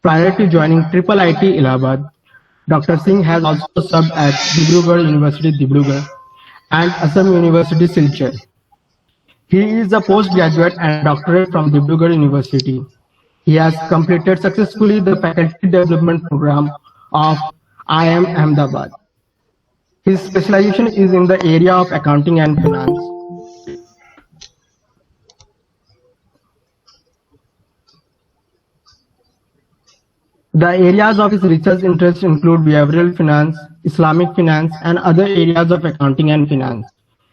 Prior to joining IIIT Allahabad, Dr. Singh has also served at Dibrugarh University, Dibrugarh, and Assam University, Silchar. He is a postgraduate and doctorate from Dibrugarh University. He has completed successfully the faculty development program of IIM Ahmedabad. His specialization is in the area of accounting and finance. The areas of his research interest include behavioral finance, Islamic finance, and other areas of accounting and finance.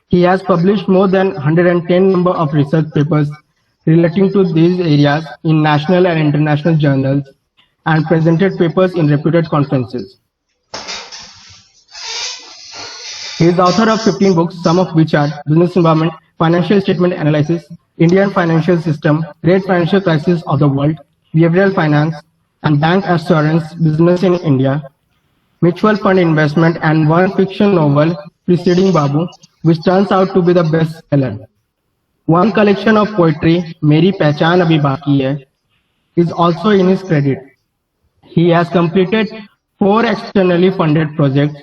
He has published more than 110 number of research papers relating to these areas in national and international journals and presented papers in reputed conferences. He is the author of 15 books, some of which are Business Environment, Financial Statement Analysis, Indian Financial System, Great Financial Crisis of the World, Behavioral Finance, and Bank Assurance Business in India, Mutual Fund Investment, and one fiction novel preceding Babu, which turns out to be the bestseller. One collection of poetry, Meri Pehchan Abhi Baki Hai, is also in his credit. He has completed 4 externally funded projects.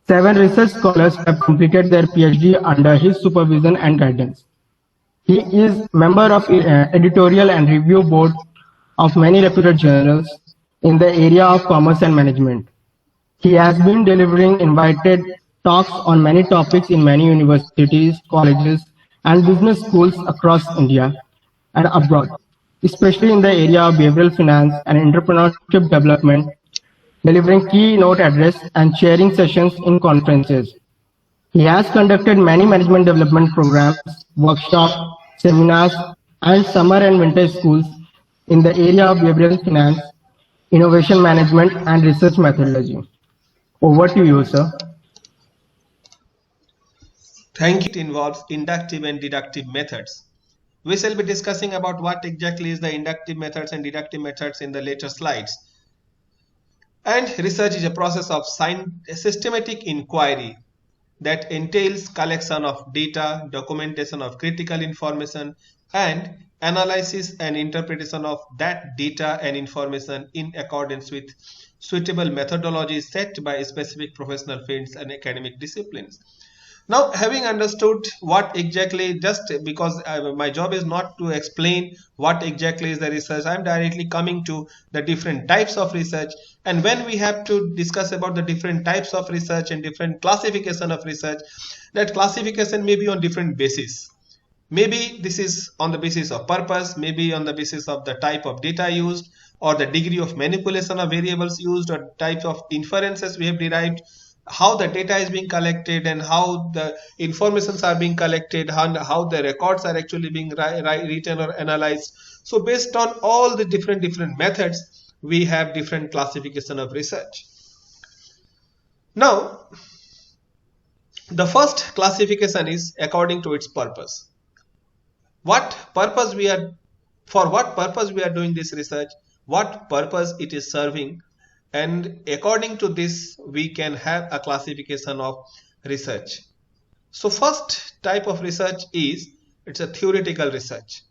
7 research scholars have completed their PhD under his supervision and guidance. He is member of editorial and review board of many reputed journals in the area of commerce and management. He has been delivering invited talks on many topics in many universities, colleges, and business schools across India and abroad, especially in the area of behavioral finance and entrepreneurship development, delivering keynote address and chairing sessions in conferences. He has conducted many management development programs, workshops, seminars, and summer and winter schools in the area of behavioral finance, innovation management, and research methodology. Over to you, sir. Thank you. It involves inductive and deductive methods. We shall be discussing about what exactly is the inductive methods and deductive methods in the later slides. And research is a process of systematic inquiry that entails collection of data, documentation of critical information, and analysis and interpretation of that data and information in accordance with suitable methodologies set by specific professional fields and academic disciplines. Now, having understood what exactly, just because my job is not to explain what exactly is the research, I'm directly coming to the different types of research. And when we have to discuss about the different types of research and different classification of research, that classification may be on different basis. Maybe this is on the basis of purpose, maybe on the basis of the type of data used, or the degree of manipulation of variables used, or type of inferences we have derived, how the data is being collected, and how the informations are being collected, how the records are actually being written or analyzed. So based on all the different methods, we have different classification of research. Now, the first classification is according to its purpose. For what purpose we are doing this research, what purpose it is serving, and according to this we can have a classification of research. So first type of research is, it's a theoretical research.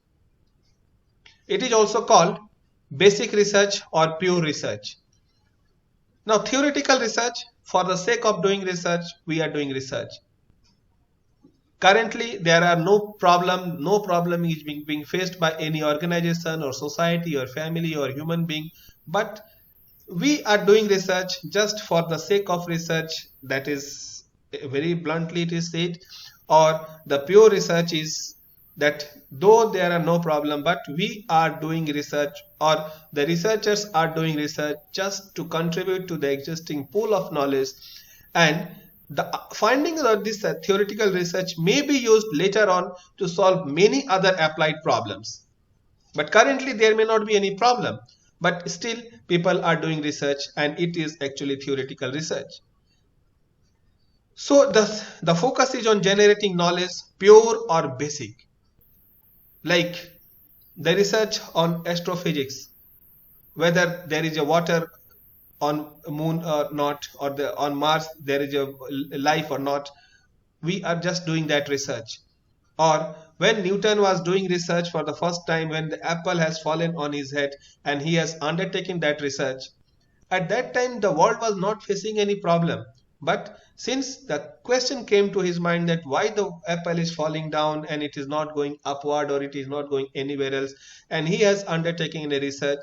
It is also called basic research or pure research. Now, theoretical research, for the sake of doing research, we are doing research. Currently, there are no problem is being faced by any organization or society or family or human being, but we are doing research just for the sake of research. That is, very bluntly it is said. Or the pure research is that though there are no problem, but we are doing research, or the researchers are doing research just to contribute to the existing pool of knowledge, and the findings of this theoretical research may be used later on to solve many other applied problems. But currently there may not be any problem, but still people are doing research, and it is actually theoretical research. So the focus is on generating knowledge, pure or basic, like the research on astrophysics, whether there is a water on moon or not, or on Mars there is a life or not. We are just doing that research. Or when Newton was doing research for the first time, when the apple has fallen on his head and he has undertaken that research, at that time the world was not facing any problem. But since the question came to his mind that why the apple is falling down and it is not going upward or it is not going anywhere else, and he has undertaken a research,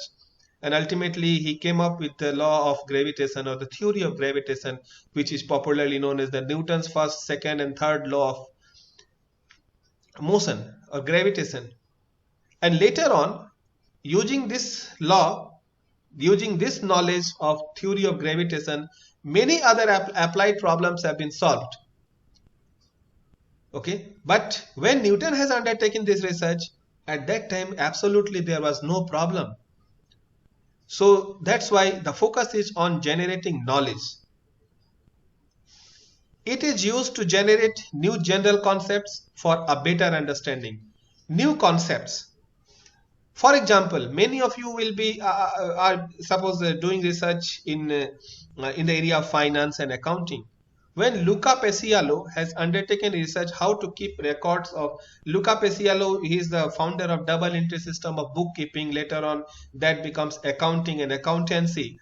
and ultimately he came up with the law of gravitation, or the theory of gravitation, which is popularly known as the Newton's first, second and third law of motion or gravitation. And later on, using this law, using this knowledge of theory of gravitation, many other applied problems have been solved. Okay, but when Newton has undertaken this research, at that time absolutely there was no problem. So that's why the focus is on generating knowledge. It is used to generate new general concepts for a better understanding. New concepts. For example, many of you will be doing research in the area of finance and accounting. When Luca Paciello has undertaken research how to keep records of, Luca Paciello, he is the founder of double entry system of bookkeeping. Later on that becomes accounting and accountancy.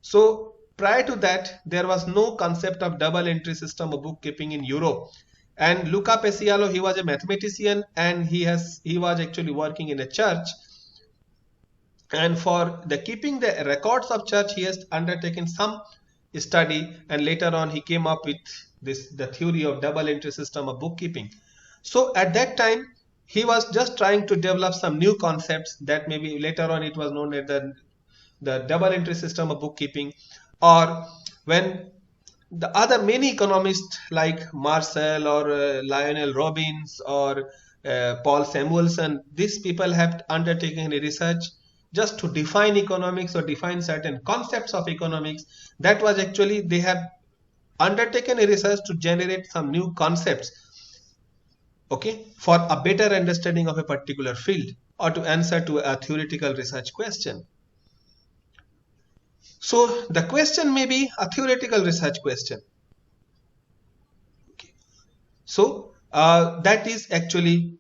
So prior to that there was no concept of double entry system of bookkeeping in Europe. And Luca Paciello, he was a mathematician and he was actually working in a church. And for the keeping the records of church, he has undertaken some study, and later on he came up with the theory of double entry system of bookkeeping. So at that time he was just trying to develop some new concepts that maybe later on it was known as the double entry system of bookkeeping. Or when the other many economists like Marshall or Lionel Robbins or Paul Samuelson, these people have undertaken a research just to define economics or define certain concepts of economics. That was actually, they have undertaken a research to generate some new concepts, okay, for a better understanding of a particular field or to answer to a theoretical research question. So the question may be a theoretical research question. Okay. So that is actually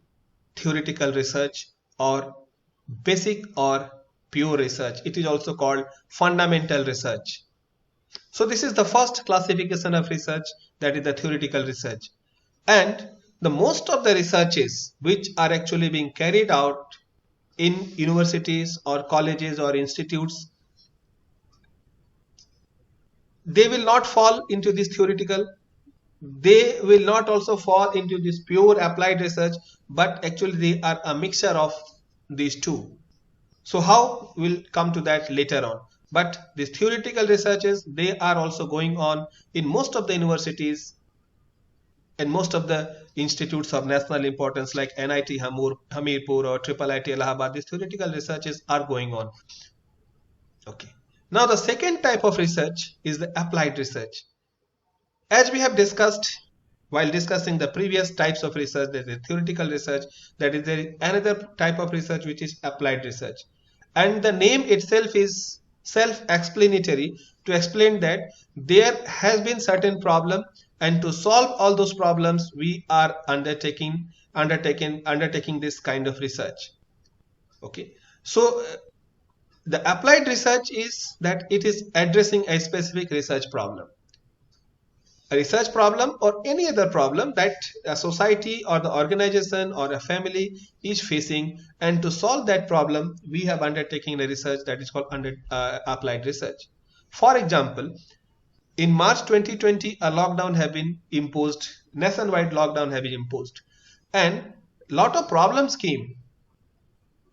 theoretical research or basic or pure research. It is also called fundamental research. So this is the first classification of research, that is the theoretical research. And the most of the researches which are actually being carried out in universities or colleges or institutes, they will not fall into this theoretical, they will not also fall into this pure applied research, but actually they are a mixture of these two. So how we'll come to that later on. But these theoretical researches, they are also going on in most of the universities and most of the institutes of national importance like NIT Hamirpur or IIIT Allahabad. These theoretical researches are going on. Okay. Now the second type of research is the applied research. As we have discussed while discussing the previous types of research, there is theoretical research, that is there is another type of research which is applied research. And the name itself is self-explanatory to explain that there has been certain problem, and to solve all those problems we are undertaking this kind of research. Okay. So the applied research is that it is addressing a specific research problem. A research problem or any other problem that a society or the organization or a family is facing, and to solve that problem we have undertaken a research that is called applied research. For example, in March 2020 a lockdown have been imposed, nationwide lockdown have been imposed, and lot of problems came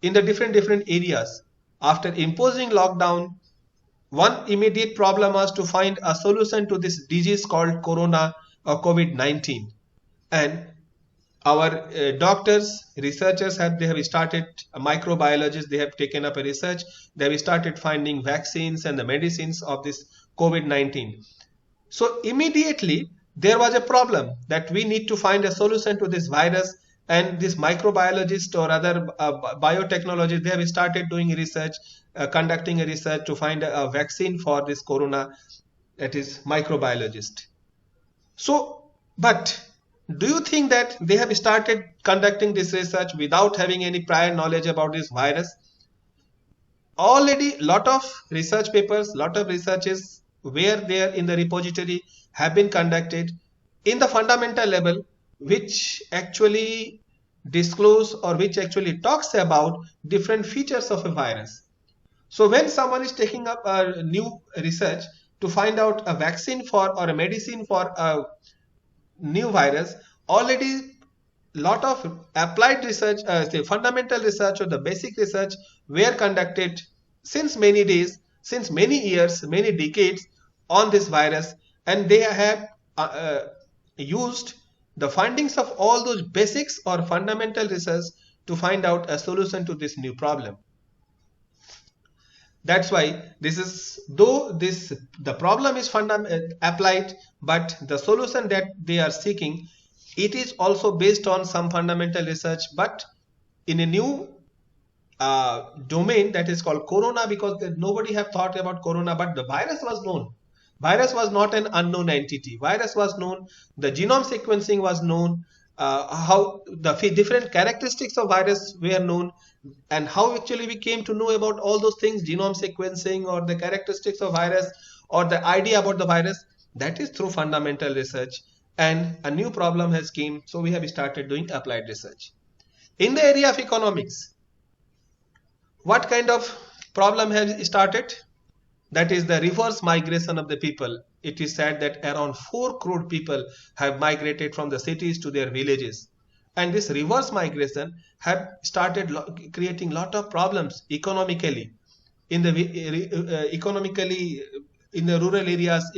in the different areas. After imposing lockdown, one immediate problem was to find a solution to this disease called corona or COVID-19. And our doctors, researchers they have started, microbiologists, they have taken up a research. They have started finding vaccines and the medicines of this COVID-19. So immediately there was a problem that we need to find a solution to this virus, and this microbiologists or other biotechnologists, they have started doing research, conducting a research to find a vaccine for this corona, that is microbiologist. So, but Do you think that they have started conducting this research without having any prior knowledge about this virus? Already lot of research papers, lot of researches where there in the repository have been conducted in the fundamental level, which actually disclose or which actually talks about different features of a virus. So when someone is taking up a new research to find out a vaccine for or a medicine for a new virus, already lot of applied research, say fundamental research or the basic research were conducted since many days, since many years, many decades on this virus, and they have used the findings of all those basics or fundamental research to find out a solution to this new problem. That's why this is, though this the problem is applied, but the solution that they are seeking, it is also based on some fundamental research, but in a new domain that is called corona, because nobody have thought about corona, but the virus was known. Virus was not an unknown entity. Virus was known. The genome sequencing was known. How the different characteristics of virus were known, and how actually we came to know about all those things, genome sequencing or the characteristics of virus or the idea about the virus, that is through fundamental research. And a new problem has came, so we have started doing applied research. In the area of economics, what kind of problem has started? That is the reverse migration of the people. It is said that around 4 crore people have migrated from the cities to their villages. And this reverse migration have started creating lot of problems economically in the rural areas,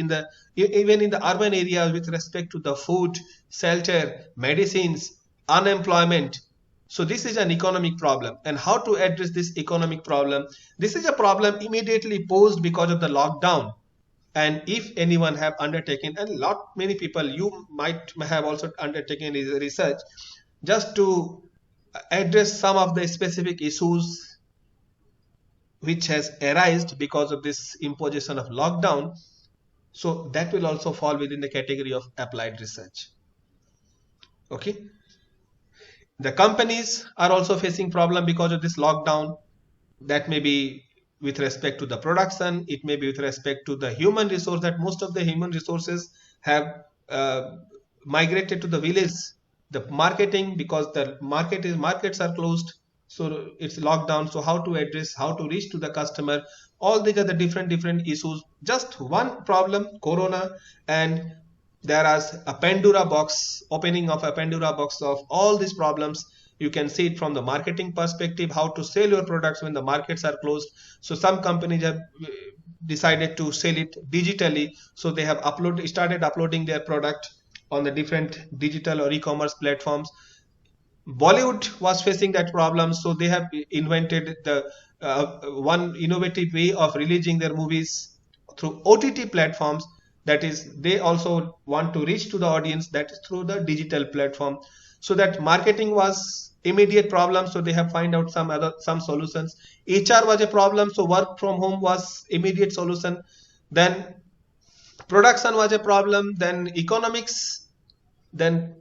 even in the urban areas, with respect to the food, shelter, medicines, unemployment. So this is an economic problem. And how to address this economic problem? This is a problem immediately posed because of the lockdown. And if anyone have undertaken, and many people, you might have also undertaken research just to address some of the specific issues which has arisen because of this imposition of lockdown. So that will also fall within the category of applied research. Okay. The companies are also facing problem because of this lockdown. That may be with respect to the production, it may be with respect to the human resource, that most of the human resources have migrated to the village. The marketing, because the markets are closed, so it's locked down. So how to address, how to reach to the customer, all these are the different issues. Just one problem, corona, and there is a Pandora box, opening of a Pandora box of all these problems. You can see it from the marketing perspective, how to sell your products when the markets are closed. So some companies have decided to sell it digitally. So they have started uploading their product on the different digital or e-commerce platforms. Bollywood was facing that problem. So they have invented the one innovative way of releasing their movies through OTT platforms. That is, they also want to reach to the audience, that is through the digital platform. So that marketing was immediate problem, so they have find out some solutions. HR was a problem, so work from home was immediate solution. Then production was a problem, then economics, then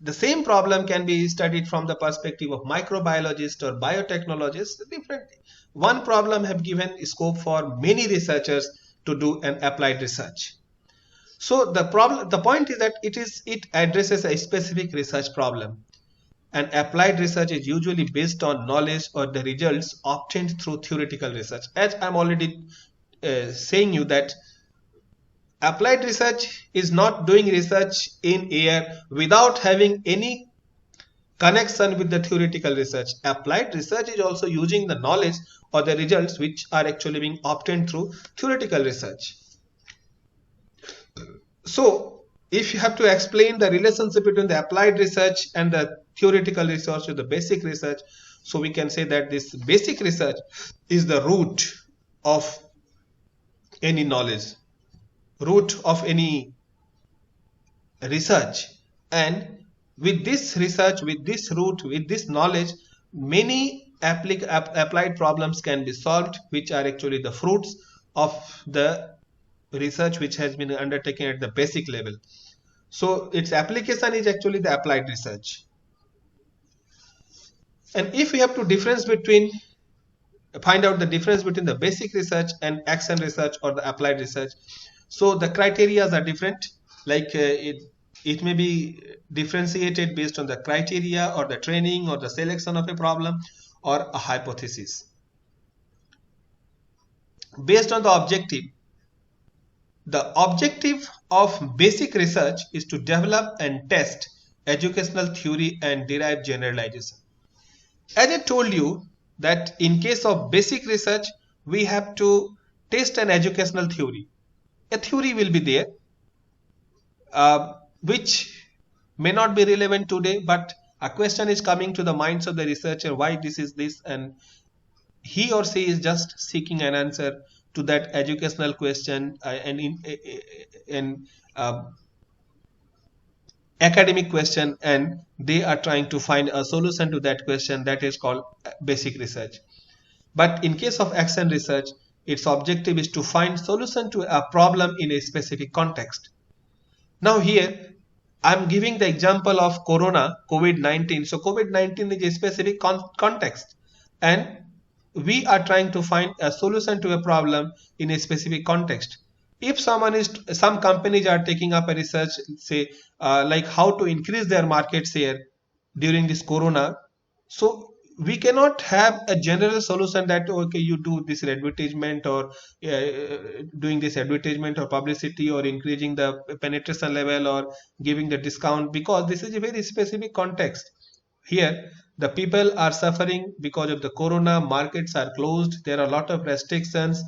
the same problem can be studied from the perspective of microbiologist or biotechnologist. Different one problem have given scope for many researchers to do an applied research. So the point is that it addresses a specific research problem. And applied research is usually based on knowledge or the results obtained through theoretical research. As I'm already saying you that applied research is not doing research in air without having any connection with the theoretical research. Applied research is also using the knowledge or the results which are actually being obtained through theoretical research. So if you have to explain the relationship between the applied research and the theoretical research or the basic research, so we can say that this basic research is the root of any knowledge, root of any research. And with this research, with this root, with this knowledge, many applied problems can be solved, which are actually the fruits of the research which has been undertaken at the basic level. So its application is actually the applied research. And if we have to find out the difference between the basic research and action research or the applied research, so the criteria are different. Like it may be differentiated based on the criteria or the training or the selection of a problem or a hypothesis. Based on the objective of basic research is to develop and test educational theory and derive generalization. As I told you that in case of basic research, we have to test an educational theory. A theory will be there, which may not be relevant today, but a question is coming to the minds of the researcher, why this is this, and he or she is just seeking an answer to that educational question and academic question, and they are trying to find a solution to that question. That is called basic research. But in case of action research, its objective is to find solution to a problem in a specific context. Now here I'm giving the example of COVID-19. So COVID-19 is a specific context, and we are trying to find a solution to a problem in a specific context. If some companies are taking up a research, say like how to increase their market share during this corona, so we cannot have a general solution that okay, you do this advertisement or doing this advertisement or publicity or increasing the penetration level or giving the discount, because this is a very specific context. Here the people are suffering because of the corona, markets are closed, there are a lot of restrictions,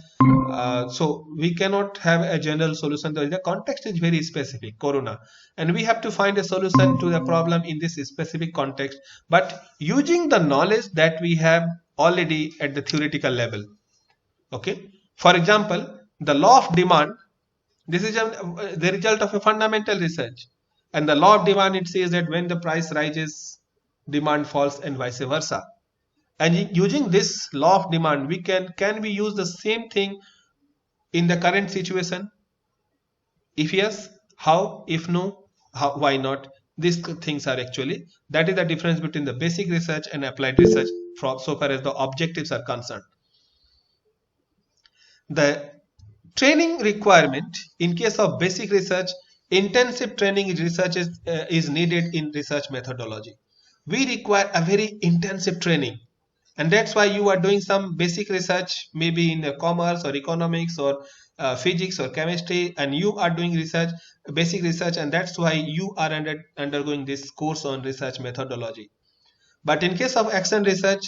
so we cannot have a general solution. The context is very specific, corona, and we have to find a solution to the problem in this specific context, but using the knowledge that we have already at the theoretical level. Okay, for example, the law of demand, this is the result of a fundamental research, and the law of demand, it says that when the price rises, demand falls, and vice versa. And using this law of demand, we can we use the same thing in the current situation? If yes, how? If no, how, why not? These things are actually, that is the difference between the basic research and applied research so far as the objectives are concerned. The training requirement in case of basic research, intensive training is needed in research methodology. We require a very intensive training, and that's why you are doing some basic research maybe in commerce or economics or physics or chemistry, and you are doing basic research, and that's why you are undergoing this course on research methodology. But in case of action research,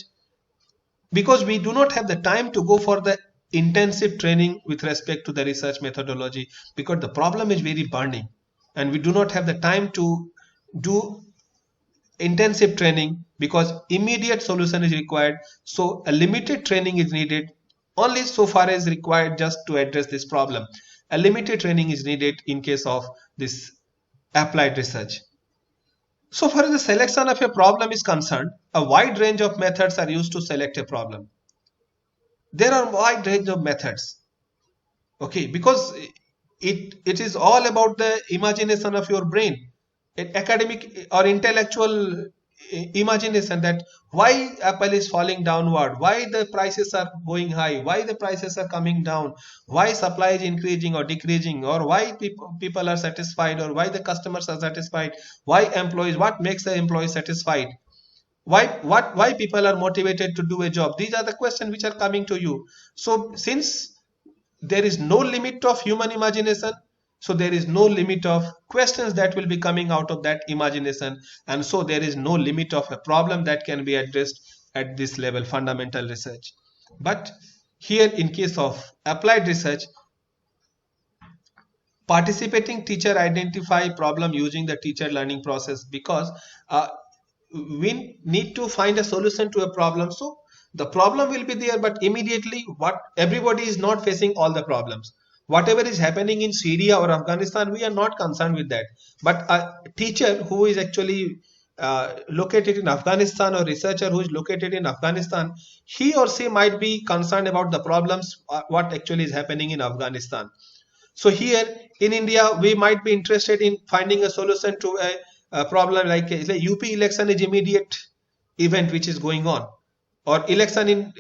because we do not have the time to go for the intensive training with respect to the research methodology, because the problem is very burning and we do not have the time to do intensive training because immediate solution is required. So a limited training is needed, only so far as required just to address this problem. A limited training is needed in case of this applied research. So far as the selection of a problem is concerned, a wide range of methods are used to select a problem. There are a wide range of methods, okay, because it is all about the imagination of your brain, academic or intellectual imagination, that why apple is falling downward, why the prices are going high, why the prices are coming down, why supply is increasing or decreasing, or why people are satisfied, or why the customers are satisfied, why employees, what makes the employee satisfied, why people are motivated to do a job. These are the questions which are coming to you. So since there is no limit of human imagination, so there is no limit of questions that will be coming out of that imagination, and so there is no limit of a problem that can be addressed at this level, fundamental research. But here in case of applied research, participating teacher identify problem using the teacher learning process, because we need to find a solution to a problem. So the problem will be there, but immediately what everybody is not facing all the problems. Whatever is happening in Syria or Afghanistan, we are not concerned with that. But a teacher who is actually located in Afghanistan, or researcher who is located in Afghanistan, he or she might be concerned about the problems, what actually is happening in Afghanistan. So here in India, we might be interested in finding a solution to a problem like UP election is immediate event which is going on, or election in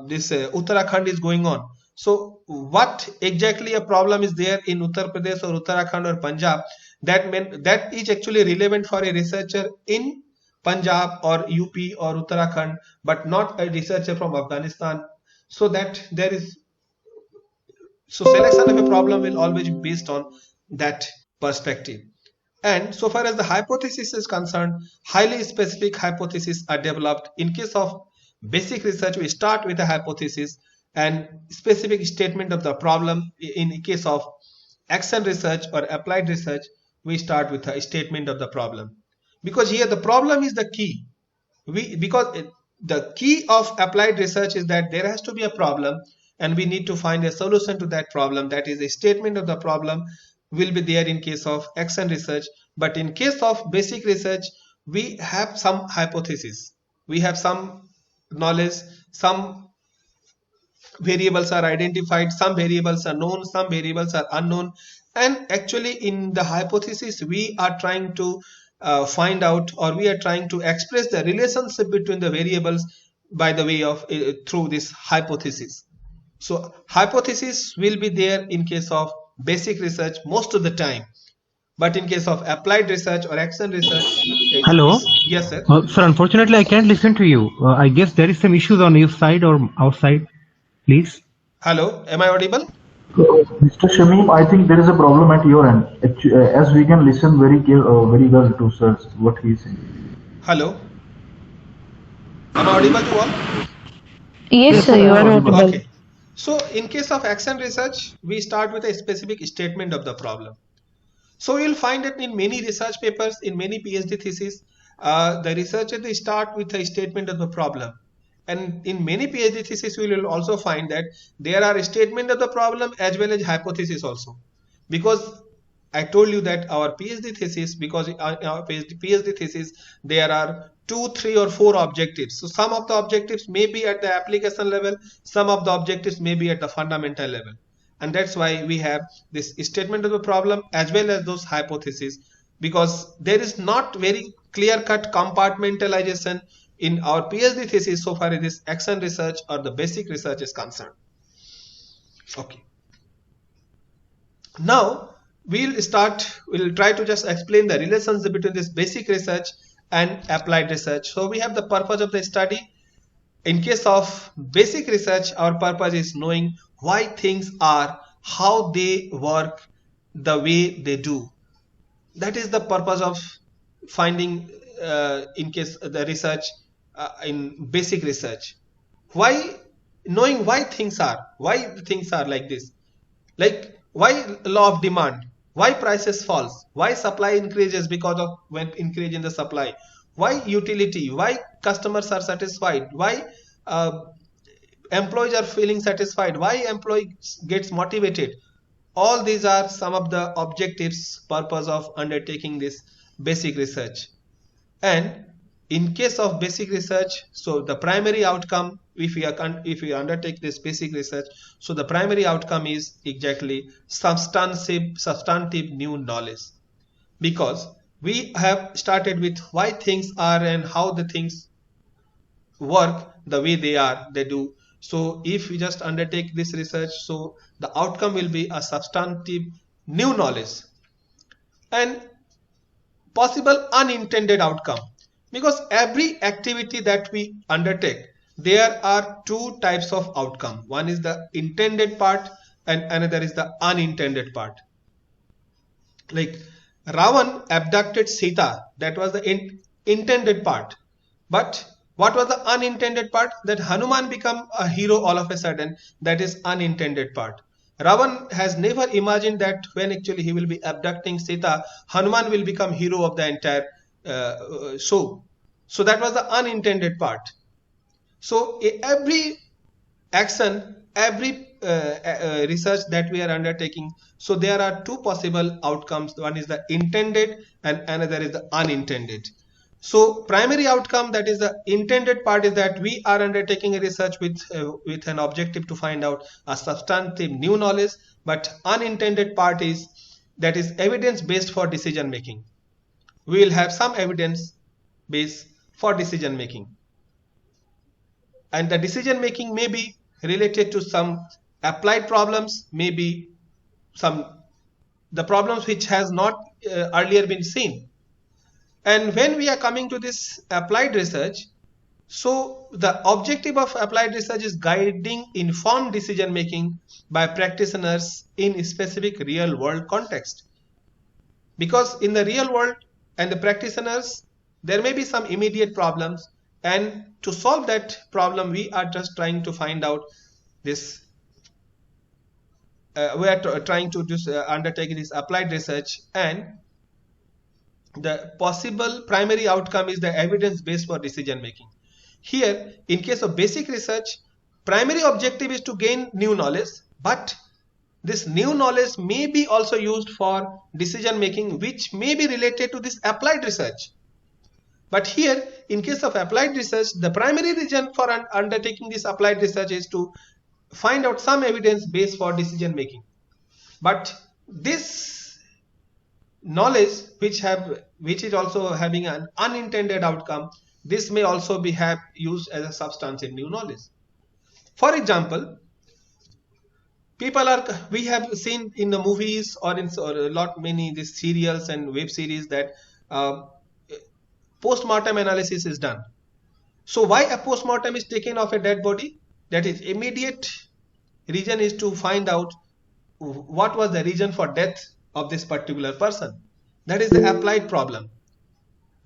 this Uttarakhand is going on. So what exactly a problem is there in Uttar Pradesh or Uttarakhand or Punjab that is actually relevant for a researcher in Punjab or UP or Uttarakhand, but not a researcher from Afghanistan. So that there is, so selection of a problem will always be based on that perspective. And so far as the hypothesis is concerned, highly specific hypotheses are developed. In case of basic research, we start with a hypothesis and specific statement of the problem. In case of action research or applied research, we start with a statement of the problem. Because here the problem is the key. The key of applied research is that there has to be a problem and we need to find a solution to that problem. That is, a statement of the problem will be there in case of action research. But in case of basic research, we have some hypothesis. We have some knowledge, some variables are identified, some variables are known, some variables are unknown. And actually in the hypothesis, we are trying to find out, or we are trying to express the relationship between the variables by the way of through this hypothesis. So hypothesis will be there in case of basic research most of the time, but in case of applied research or action research, Hello. yes sir. Sir, unfortunately, I can't listen to you. I guess there is some issues on your side or outside. Please. Hello, am I audible? Mr. Shamim, I think there is a problem at your end, as we can listen very well to sir what he is saying. Hello, am I audible to all? Yes, sir, you are audible. Okay. So in case of action research, we start with a specific statement of the problem. So you'll find that in many research papers, in many PhD theses, the researcher, they start with a statement of the problem. And in many PhD theses, we will also find that there are a statement of the problem as well as hypothesis also. Because I told you that our PhD thesis, because in our PhD thesis, there are 2, 3 or 4 objectives. So some of the objectives may be at the application level, some of the objectives may be at the fundamental level. And that's why we have this statement of the problem as well as those hypotheses, because there is not very clear-cut compartmentalization in our PhD thesis so far as this action research or the basic research is concerned. Okay. Now we'll try to just explain the relationship between this basic research and applied research. So we have the purpose of the study. In case of basic research, our purpose is knowing why things are, how they work, the way they do. That is the purpose of finding in case the research in basic research. Knowing why things are like this, like why law of demand, why prices falls, why supply increases because of when increase in the supply, why utility, why customers are satisfied, why employees are feeling satisfied, why employee gets motivated. All these are some of the objectives, purpose of undertaking this basic research. And in case of basic research, so the primary outcome, if we undertake this basic research, so the primary outcome is exactly substantive new knowledge, because we have started with why things are and how the things work the way they do. So if we just undertake this research, so the outcome will be a substantive new knowledge and possible unintended outcome. Because every activity that we undertake, there are 2 types of outcome. One is the intended part and another is the unintended part. Like Ravan abducted Sita, that was the intended part. But what was the unintended part? That Hanuman become a hero all of a sudden, that is unintended part. Ravan has never imagined that when actually he will be abducting Sita, Hanuman will become hero of the entire show. So that was the unintended part. So every action, every research that we are undertaking, so there are 2 possible outcomes. One is the intended and another is the unintended. So primary outcome, that is the intended part, is that we are undertaking a research with an objective to find out a substantive new knowledge, but unintended part is that is evidence based for decision making. We will have some evidence base for decision making, and the decision making may be related to some applied problems, maybe the problems which has not earlier been seen. And when we are coming to this applied research, so the objective of applied research is guiding informed decision making by practitioners in a specific real world context. Because in the real world and the practitioners, there may be some immediate problems, and to solve that problem, we are just trying to find out this. We are trying to undertake this applied research, and the possible primary outcome is the evidence base for decision making. Here, in case of basic research, primary objective is to gain new knowledge, but this new knowledge may be also used for decision making, which may be related to this applied research. But here, in case of applied research, the primary reason for undertaking this applied research is to find out some evidence base for decision making. But this knowledge which is also having an unintended outcome, this may also be used as a substantive new knowledge. For example, we have seen in the movies or many these serials and web series that post-mortem analysis is done. So why a post-mortem is taken of a dead body? That is, immediate reason is to find out what was the reason for death of this particular person. That is the applied problem.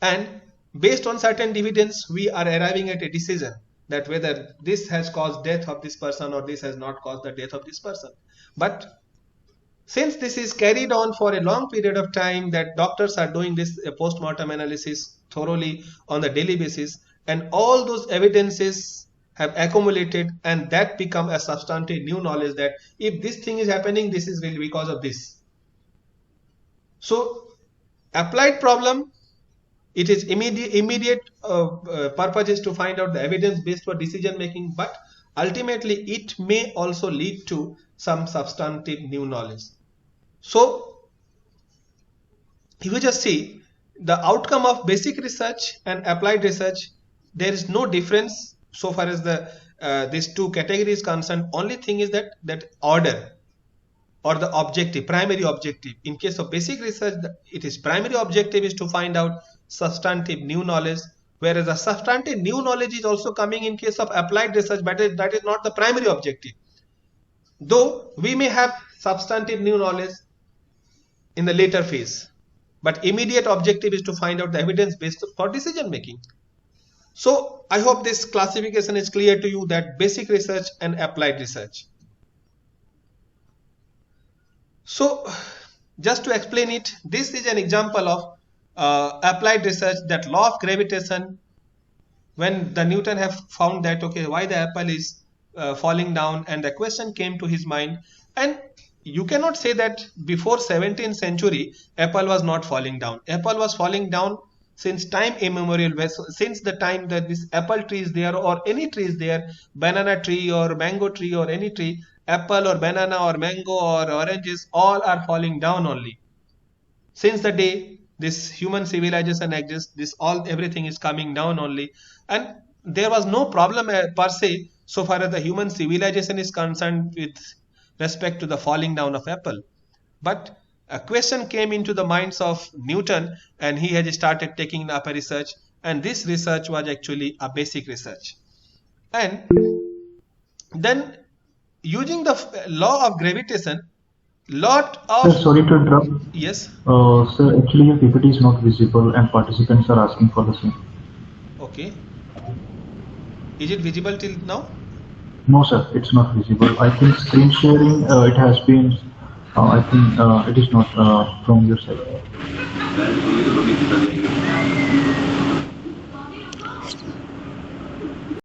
And based on certain evidence, we are arriving at a decision that whether this has caused death of this person or this has not caused the death of this person. But since this is carried on for a long period of time, that doctors are doing this post-mortem analysis thoroughly on the daily basis, and all those evidences have accumulated, and that become a substantive new knowledge that if this thing is happening, this is really because of this. So applied problem, it is immediate purpose is to find out the evidence based for decision making, but ultimately it may also lead to some substantive new knowledge. So if you just see the outcome of basic research and applied research, there is no difference so far as these two categories concerned. Only thing is that order or the objective, primary objective. In case of basic research, it is primary objective is to find out substantive new knowledge, whereas the substantive new knowledge is also coming in case of applied research, but that is not the primary objective. Though we may have substantive new knowledge in the later phase, but immediate objective is to find out the evidence based for decision making. So I hope this classification is clear to you, that basic research and applied research. So just to explain it, this is an example of applied research, that law of gravitation, when the Newton have found that okay, why the apple is falling down, and the question came to his mind. And you cannot say that before 17th century apple was not falling down. Apple was falling down since time immemorial, since the time that this apple tree is there, or any tree is there, banana tree or mango tree or any tree, apple or banana or mango or oranges, all are falling down only. Since the day this human civilization exists, everything is coming down only, and there was no problem per se so far as the human civilization is concerned with respect to the falling down of apple. But a question came into the minds of Newton, and he had started taking up a research, and this research was actually a basic research. And then using the law of gravitation, Sir, sorry to interrupt. Yes. Sir, actually your PPT is not visible and participants are asking for the same. Okay. Is it visible till now? No, sir, it's not visible. I think screen sharing, it has been, I think it is not from your side.